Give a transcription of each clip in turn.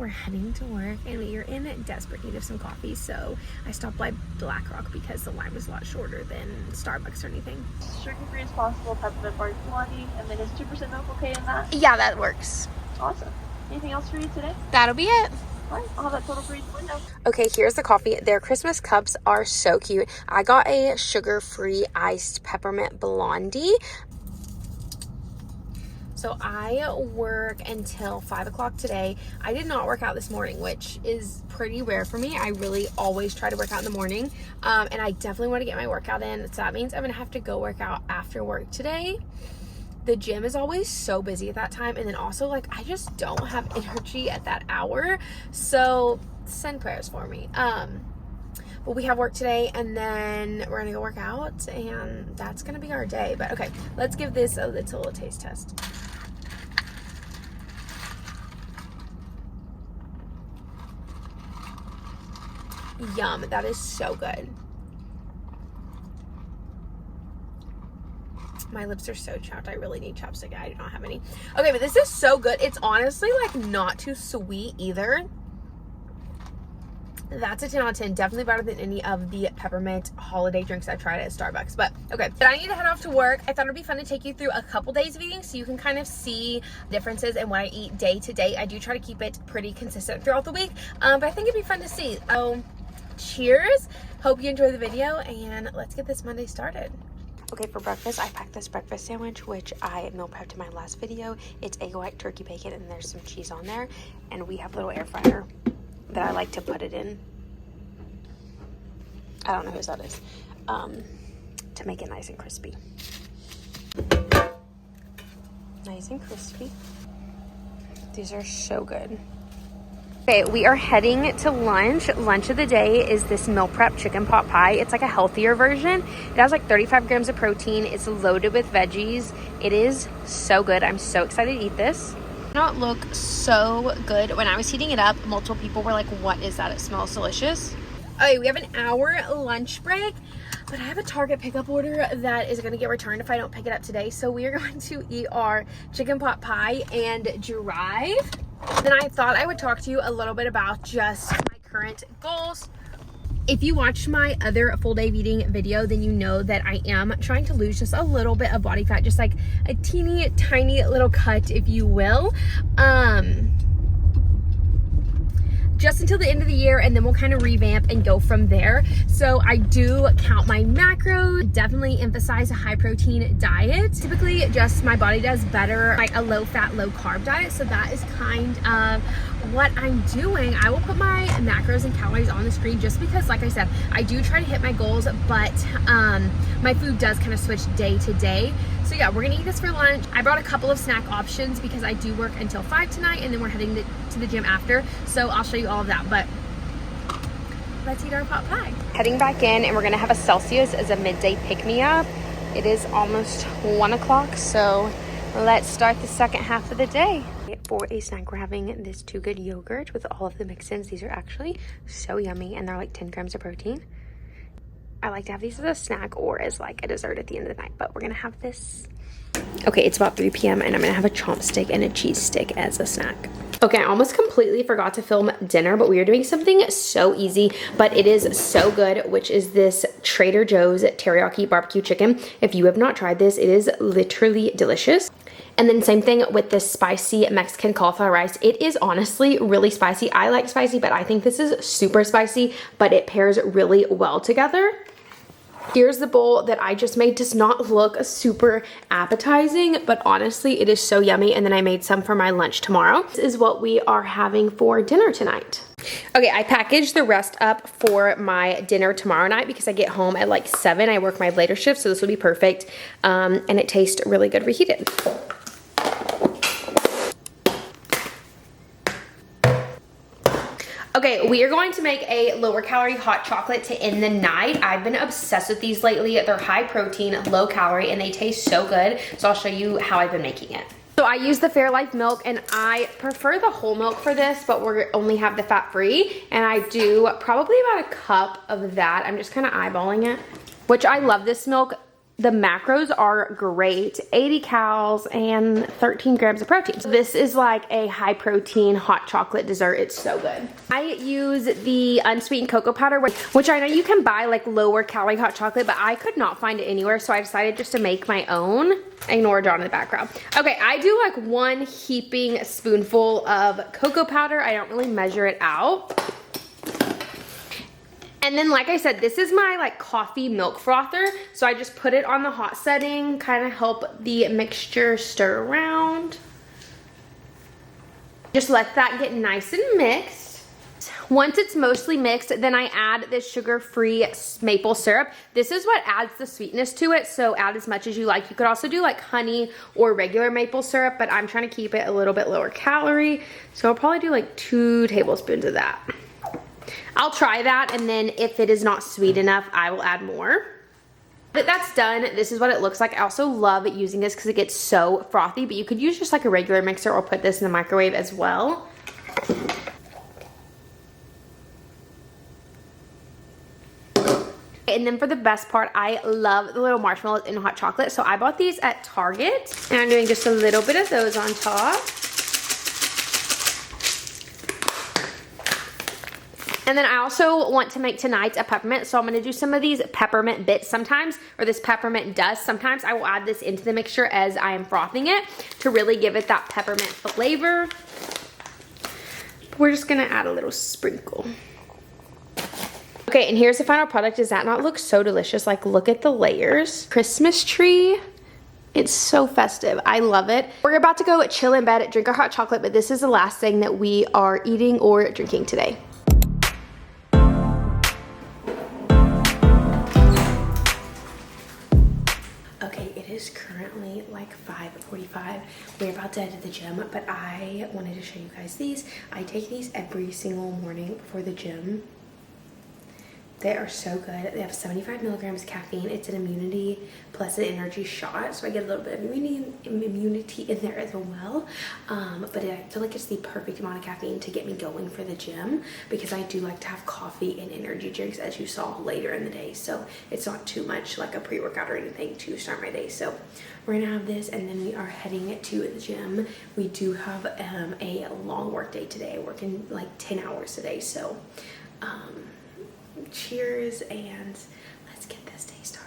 heading to work and we are in desperate need of some coffee, so I stopped by Black Rock because the line was a lot shorter than Starbucks or anything. Sugar-free as possible, peppermint barley blondie, and then is 2% milk okay in that? Yeah, that works. Awesome. Anything else for you today? That'll be it. All right, I'll have that total for you at the window. Okay, here's the coffee. Their Christmas cups are so cute. I got a sugar-free iced peppermint blondie. So I work until 5 o'clock today. I did not work out this morning, which is pretty rare for me. I really always try to work out in the morning. And I definitely want to get my workout in. So that means I'm going to have to go work out after work today. The gym is always so busy at that time. And then also, like, I just don't have energy at that hour. So send prayers for me. But we have work today, and then we're going to go work out. And that's going to be our day. But okay, let's give this a little taste test. Yum, that is so good. My lips are so chapped. I really need chapstick. I do not have any. Okay, but this is so good. It's honestly like not too sweet either. That's a 10 out of 10. Definitely better than any of the peppermint holiday drinks I've tried at Starbucks. But okay, but I need to head off to work. I thought it'd be fun to take you through a couple days of eating so you can kind of see differences in what I eat day to day. I do try to keep it pretty consistent throughout the week, but I think it'd be fun to see. Cheers. Hope you enjoy the video, and let's get this Monday started. Okay, for breakfast, I packed this breakfast sandwich, which I meal prepped in my last video. It's egg white, turkey bacon, and there's some cheese on there. And we have a little air fryer that I like to put it in. I don't know whose that is. To make it nice and crispy. Nice and crispy. These are so good. Okay, we are heading to lunch. Lunch of the day is this meal prep chicken pot pie. It's like a healthier version. It has like 35 grams of protein. It's loaded with veggies. It is so good. I'm so excited to eat this. It not look so good. When I was heating it up, multiple people were like, what is that? It smells delicious. Okay, we have an hour lunch break, but I have a Target pickup order that is going to get returned if I don't pick it up today. So we are going to eat our chicken pot pie and drive. Then I thought I would talk to you a little bit about just my current goals. If you watched my other full day of eating video, then you know that I am trying to lose just a little bit of body fat, just like a teeny tiny little cut, if you will. Just until the end of the year, and then we'll kind of revamp and go from there. So I do count my macros, definitely emphasize a high protein diet. Typically just my body does better like a low fat, low carb diet. So that is kind of what I'm doing. I will put my macros and calories on the screen just because, like I said, I do try to hit my goals, but my food does kind of switch day to day. So yeah, we're gonna eat this for lunch. I brought a couple of snack options because I do work until 5 tonight, and then we're heading to the gym after. So I'll show you all of that, but let's eat our pot pie. Heading back in, and we're gonna have a Celsius as a midday pick-me-up. It is almost 1 o'clock, so let's start the second half of the day. For a snack, we're having this Too Good yogurt with all of the mix-ins. These are actually so yummy, and they're like 10 grams of protein. I like to have these as a snack or as like a dessert at the end of the night, but we're gonna have this. Okay, it's about 3 p.m. and I'm gonna have a chomp stick and a cheese stick as a snack. Okay, I almost completely forgot to film dinner, but we are doing something so easy, but it is so good, which is this Trader Joe's teriyaki barbecue chicken. If you have not tried this, it is literally delicious. And then same thing with this spicy Mexican cauliflower rice. It is honestly really spicy. I like spicy, but I think this is super spicy, but it pairs really well together. Here's the bowl that I just made. Does not look super appetizing, but honestly, it is so yummy. And then I made some for my lunch tomorrow. This is what we are having for dinner tonight. Okay, I packaged the rest up for my dinner tomorrow night because I get home at like 7. I work my later shift, so this will be perfect. And it tastes really good reheated. Okay, we are going to make a lower calorie hot chocolate to end the night. I've been obsessed with these lately. They're high protein, low calorie, and they taste so good. So I'll show you how I've been making it. So I use the Fairlife milk, and I prefer the whole milk for this, but we only have the fat free. And I do probably about a cup of that. I'm just kind of eyeballing it, which I love this milk. The macros are great, 80 calories and 13 grams of protein. So this is like a high protein hot chocolate dessert. It's so good. I use the unsweetened cocoa powder, which I know you can buy like lower calorie hot chocolate, but I could not find it anywhere. So I decided just to make my own. Ignore John in the background. Okay, I do like 1 heaping spoonful of cocoa powder. I don't really measure it out. And then, like I said, this is my like coffee milk frother. So I just put it on the hot setting, kind of help the mixture stir around. Just let that get nice and mixed. Once it's mostly mixed, then I add this sugar-free maple syrup. This is what adds the sweetness to it, so add as much as you like. You could also do like honey or regular maple syrup, but I'm trying to keep it a little bit lower calorie. So I'll probably do like 2 tablespoons of that. I'll try that, and then if it is not sweet enough, I will add more. But that's done. This is what it looks like. I also love using this because it gets so frothy, but you could use just like a regular mixer or put this in the microwave as well. And then for the best part, I love the little marshmallows in hot chocolate. So I bought these at Target, and I'm doing just a little bit of those on top. And then I also want to make tonight's a peppermint, so I'm gonna do some of these peppermint bits sometimes, or this peppermint dust. Sometimes I will add this into the mixture as I am frothing it to really give it that peppermint flavor. We're just gonna add a little sprinkle. Okay, and here's the final product. Does that not look so delicious? Like, look at the layers. Christmas tree. It's so festive. I love it. We're about to go chill in bed, drink our hot chocolate, but this is the last thing that we are eating or drinking today. Okay, it is currently like 5:45. We're about to head to the gym, but I wanted to show you guys these. I take these every single morning before the gym. They are so good. They have 75 milligrams of caffeine. It's an immunity plus an energy shot, so I get a little bit of immunity in there as well. But I feel like it's the perfect amount of caffeine to get me going for the gym, because I do like to have coffee and energy drinks, as you saw later in the day. So it's not too much like a pre-workout or anything to start my day. So we're gonna have this, and then we are heading to the gym. We do have a long work day today, working like 10 hours today. So cheers, and let's get this day started.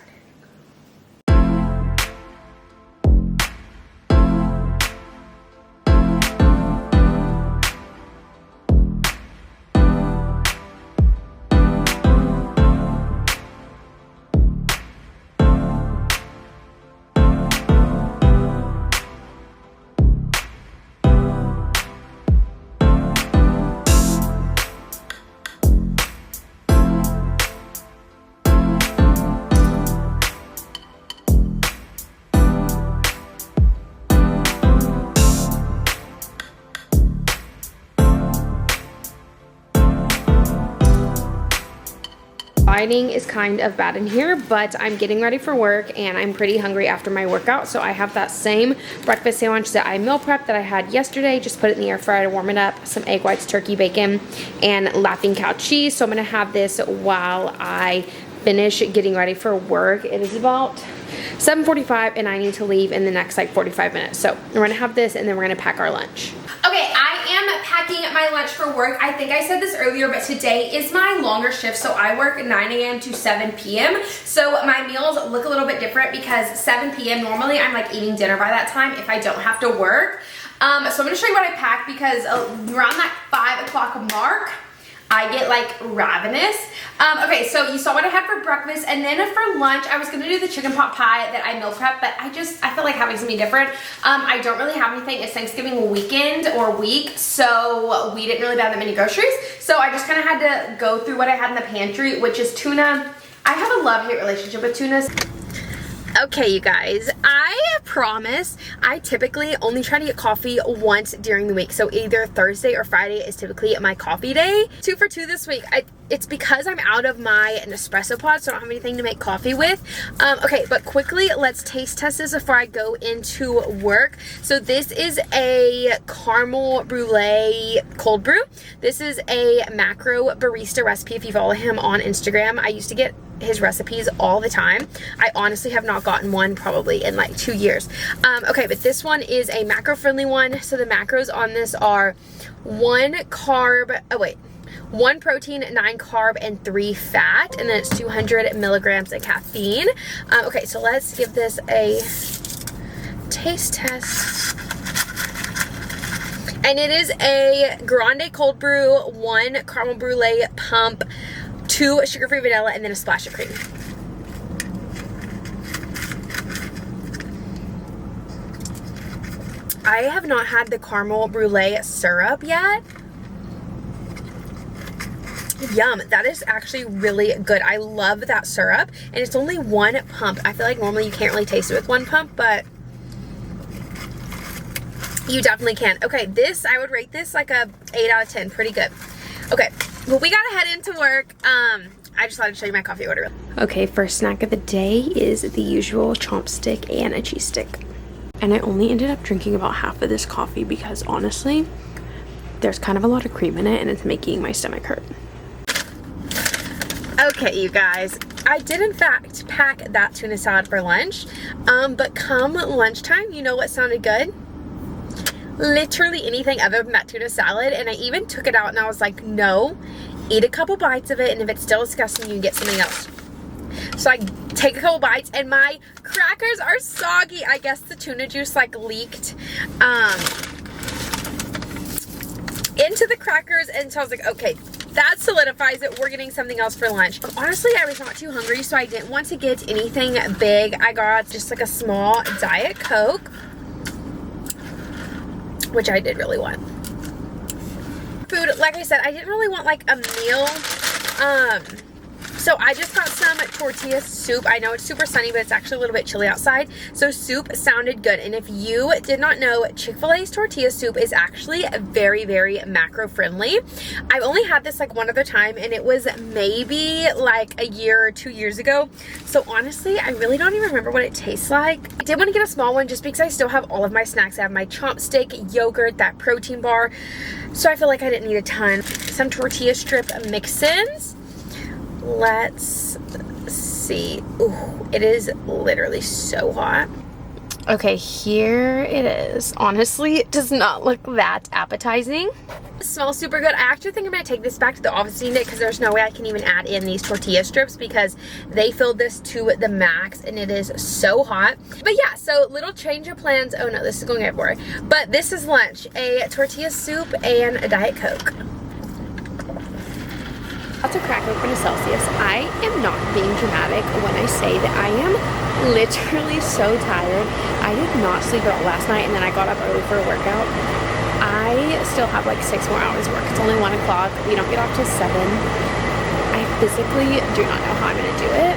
Lighting is kind of bad in here, but I'm getting ready for work and I'm pretty hungry after my workout, so I have that same breakfast sandwich that I meal prepped that I had yesterday. Just put it in the air fryer to warm it up, some egg whites, turkey bacon, and Laughing Cow cheese. So I'm gonna have this while I finish getting ready for work. It is about 7:45 and I need to leave in the next like 45 minutes. So we're gonna have this and then we're gonna pack our lunch. Okay, I am packing my lunch for work. I think I said this earlier, but today is my longer shift. So I work 9 a.m. to 7 p.m. So my meals look a little bit different because 7 p.m. normally I'm like eating dinner by that time if I don't have to work. So I'm gonna show you what I packed, because around that 5 o'clock mark, I get like ravenous. Okay, so you saw what I had for breakfast, and then for lunch, I was gonna do the chicken pot pie that I meal prep, but I feel like having something different. I don't really have anything. It's Thanksgiving weekend or week, so we didn't really buy that many groceries. So I just kind of had to go through what I had in the pantry, which is tuna. I have a love-hate relationship with tuna. Okay, you guys, I promise I typically only try to get coffee once during the week. So either Thursday or Friday is typically my coffee day. 2 for 2 this week. It's because I'm out of my Nespresso pod, so I don't have anything to make coffee with. Okay, but quickly, let's taste test this before I go into work. So this is a caramel brulee cold brew. This is a macro barista recipe if you follow him on Instagram. I used to get his recipes all the time. I honestly have not gone gotten one probably in like 2 years. Okay, but this one is a macro friendly one. So the macros on this are 1 protein, 9 carb, and 3 fat, and then it's 200 milligrams of caffeine. Okay, so let's give this a taste test. And it is a grande cold brew, 1 caramel brulee pump, 2 sugar-free vanilla, and then a splash of cream. I have not had the caramel brulee syrup yet. Yum, that is actually really good. I love that syrup, and it's only 1 pump. I feel like normally you can't really taste it with 1 pump, but you definitely can. Okay, this, I would rate this like a 8 out of 10. Pretty good. Okay, well, we gotta head into work. I just thought I'd show you my coffee order. Okay, first snack of the day is the usual chomp stick and a cheese stick. And I only ended up drinking about half of this coffee because honestly, there's kind of a lot of cream in it and it's making my stomach hurt. Okay, you guys, I did in fact pack that tuna salad for lunch, but come lunchtime, you know what sounded good? Literally anything other than that tuna salad, and I even took it out and I was like, no, eat a couple bites of it, and if it's still disgusting, you can get something else. So I take a couple bites and my crackers are soggy. I guess the tuna juice like leaked into the crackers, and so I was like, okay, that solidifies it. We're getting something else for lunch. Honestly, I was not too hungry, so I didn't want to get anything big. I got just like a small Diet Coke, which I did really want. Food, like I said, I didn't really want like a meal. So I just got some tortilla soup. I know it's super sunny, but it's actually a little bit chilly outside. So soup sounded good. And if you did not know, Chick-fil-A's tortilla soup is actually very, very macro friendly. I've only had this like one other time, and it was maybe like a year or 2 years ago. So honestly, I really don't even remember what it tastes like. I did want to get a small one just because I still have all of my snacks. I have my chomp stick, yogurt, that protein bar. So I feel like I didn't need a ton. Some tortilla strip mix-ins. Let's see. Ooh, it is literally so hot. Okay, here it is. Honestly, it does not look that appetizing. It smells super good. I actually think I'm gonna take this back to the office and eat it because there's no way I can even add in these tortilla strips because they filled this to the max and it is so hot. But yeah, so little change of plans. Oh no, this is going everywhere. But this is lunch, a tortilla soup and a Diet Coke. To crack open a Celsius. I am not being dramatic when I say that I am literally so tired. I did not sleep at all last night, and then I got up early for a workout. I still have like 6 more hours of work. It's only 1 o'clock. We don't get off till 7. I physically do not know how I'm gonna do it.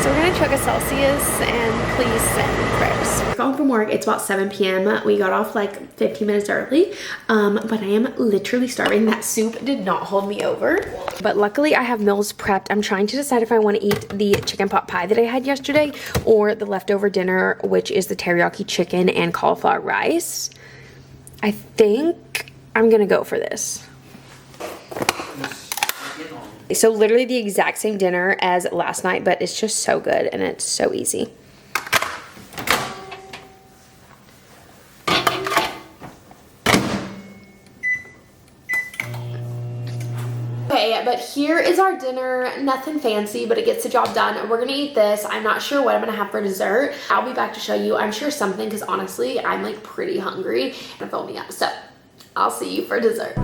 So we're gonna chug a Celsius and please send prayers. I got home from work. It's about 7 p.m. We got off like 15 minutes early, but I am literally starving. That soup did not hold me over. But luckily I have meals prepped. I'm trying to decide if I want to eat the chicken pot pie that I had yesterday or the leftover dinner, which is the teriyaki chicken and cauliflower rice. I think I'm gonna go for this. So literally the exact same dinner as last night, but it's just so good and it's so easy. Okay, but here is our dinner. Nothing fancy, but it gets the job done. We're gonna eat this. I'm not sure what I'm gonna have for dessert. I'll be back to show you. I'm sure something, because honestly, I'm like pretty hungry and fill me up. So I'll see you for dessert.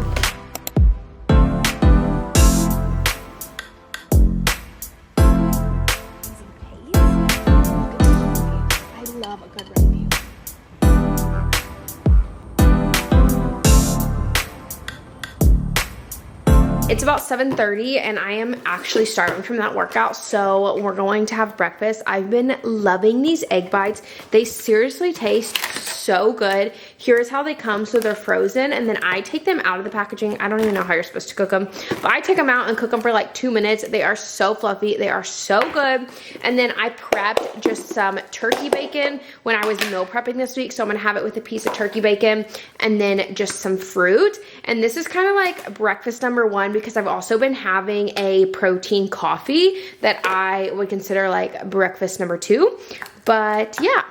It's about 7:30 and I am actually starving from that workout, so we're going to have breakfast. I've been loving these egg bites. They seriously taste so good. Here's how they come. So they're frozen and then I take them out of the packaging. I don't even know how you're supposed to cook them, but I take them out and cook them for like 2 minutes. They are so fluffy. They are so good. And then I prepped just some turkey bacon when I was meal prepping this week. So I'm gonna have it with a piece of turkey bacon and then just some fruit. And this is kind of like breakfast number 1 because because I've also been having a protein coffee that I would consider like breakfast number 2. But yeah.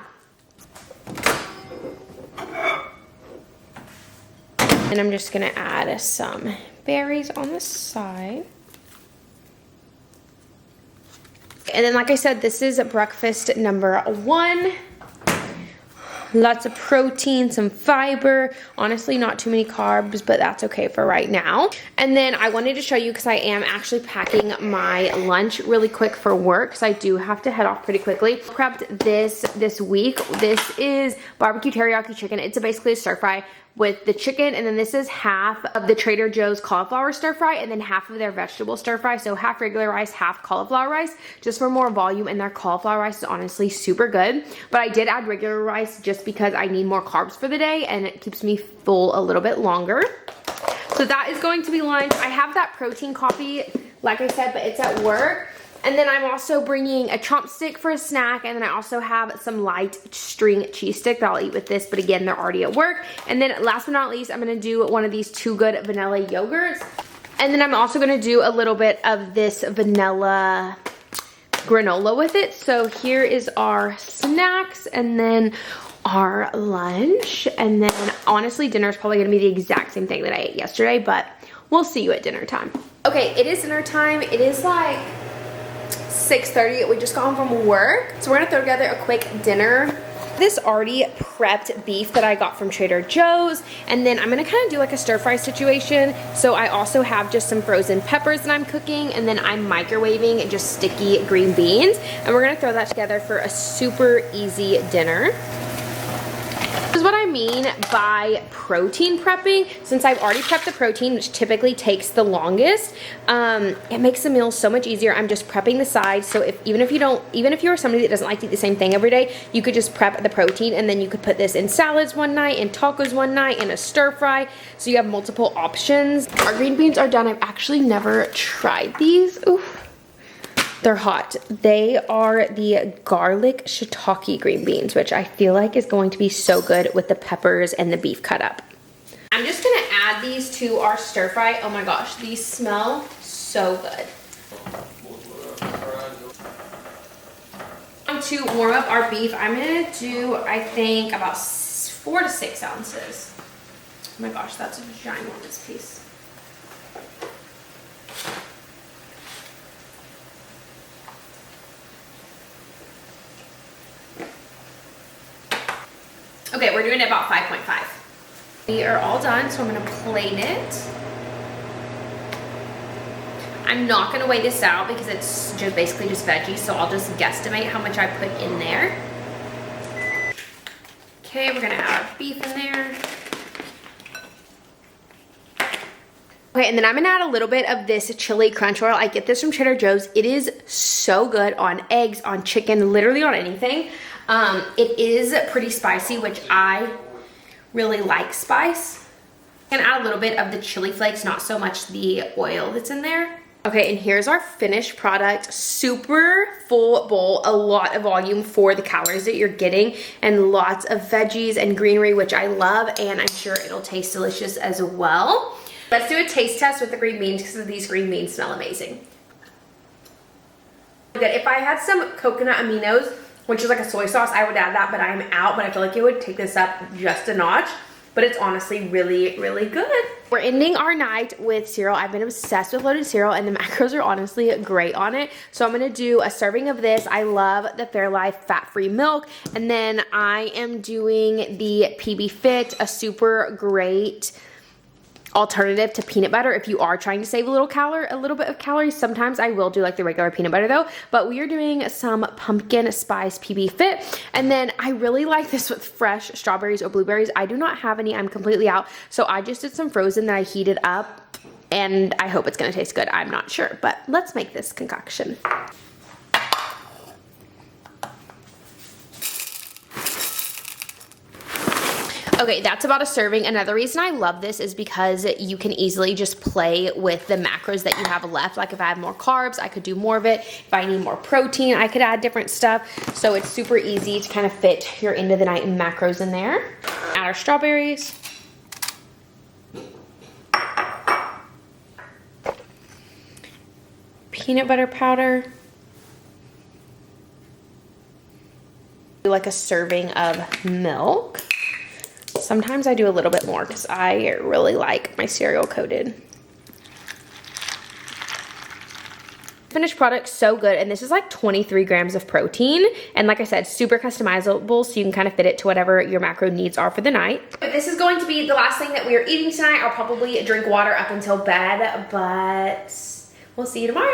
And I'm just gonna add some berries on the side. And then like I said, this is breakfast number 1. Lots of protein, some fiber, honestly not too many carbs, but that's okay for right now. And then I wanted to show you, because I am actually packing my lunch really quick for work, because I do have to head off pretty quickly. Prepped this week. This is barbecue teriyaki chicken. It's basically a stir fry with the chicken, and then this is half of the Trader Joe's cauliflower stir fry and then half of their vegetable stir fry. So half regular rice, half cauliflower rice, just for more volume, and their cauliflower rice is honestly super good. But I did add regular rice just because I need more carbs for the day and it keeps me full a little bit longer. So that is going to be lunch. I have that protein coffee, like I said, but it's at work. And then I'm also bringing a chomp stick for a snack, and then I also have some light string cheese stick that I'll eat with this, but again, they're already at work. And then last but not least, I'm gonna do one of these Too Good vanilla yogurts. And then I'm also gonna do a little bit of this vanilla granola with it. So here is our snacks and then our lunch. And then honestly, dinner is probably gonna be the exact same thing that I ate yesterday, but we'll see you at dinner time. Okay, it is dinner time. It is like 6:30. We just got home from work, so we're gonna throw together a quick dinner. This already prepped beef that I got from Trader Joe's, and then I'm gonna kind of do like a stir fry situation. So I also have just some frozen peppers that I'm cooking, and then I'm microwaving just sticky green beans, and we're gonna throw that together for a super easy dinner. This is what I mean by protein prepping. Since I've already prepped the protein, which typically takes the longest, it makes the meal so much easier. I'm just prepping the sides, so even if you're somebody that doesn't like to eat the same thing every day, you could just prep the protein, and then you could put this in salads one night, in tacos one night, in a stir fry, so you have multiple options. Our green beans are done. I've actually never tried these. Oof. They're hot. They are the garlic shiitake green beans, which I feel like is going to be so good with the peppers and the beef cut up. I'm just gonna add these to our stir fry. Oh my gosh, these smell so good. To warm up our beef, I'm gonna do, I think, about 4 to 6 ounces. Oh my gosh, that's a ginormous piece. Okay, we're doing it about 5.5. We are all done, so I'm gonna plate it. I'm not gonna weigh this out because it's just basically just veggies, so I'll just guesstimate how much I put in there. Okay, we're gonna add our beef in there. Okay, and then I'm gonna add a little bit of this chili crunch oil. I get this from Trader Joe's. It is so good on eggs, on chicken, literally on anything. It is pretty spicy, which I really like spice. I'm gonna add a little bit of the chili flakes, not so much the oil that's in there. Okay, and here's our finished product. Super full bowl, a lot of volume for the calories that you're getting, and lots of veggies and greenery, which I love, and I'm sure it'll taste delicious as well. Let's do a taste test with the green beans because these green beans smell amazing. Good. If I had some coconut aminos, which is like a soy sauce, I would add that, but I'm out, but I feel like it would take this up just a notch. But it's honestly really, really good. We're ending our night with cereal. I've been obsessed with loaded cereal, and the macros are honestly great on it. So I'm gonna do a serving of this. I love the Fairlife fat-free milk. And then I am doing the PB Fit, a super great alternative to peanut butter if you are trying to save a little bit of calories. Sometimes I will do like the regular peanut butter though, but we are doing some pumpkin spice PB Fit. And then I really like this with fresh strawberries or blueberries. I do not have any, I'm completely out. So I just did some frozen that I heated up, and I hope it's gonna taste good. I'm not sure, but let's make this concoction. Okay, that's about a serving. Another reason I love this is because you can easily just play with the macros that you have left. Like if I have more carbs, I could do more of it. If I need more protein, I could add different stuff. So it's super easy to kind of fit your end of the night macros in there. Add our strawberries. peanut butter powder. Like a serving of milk. Sometimes I do a little bit more because I really like my cereal coated. Finished product, so good, and this is like 23 grams of protein, and like I said, super customizable, so you can kind of fit it to whatever your macro needs are for the night. But this is going to be the last thing that we are eating tonight. I'll probably drink water up until bed, but we'll see you tomorrow.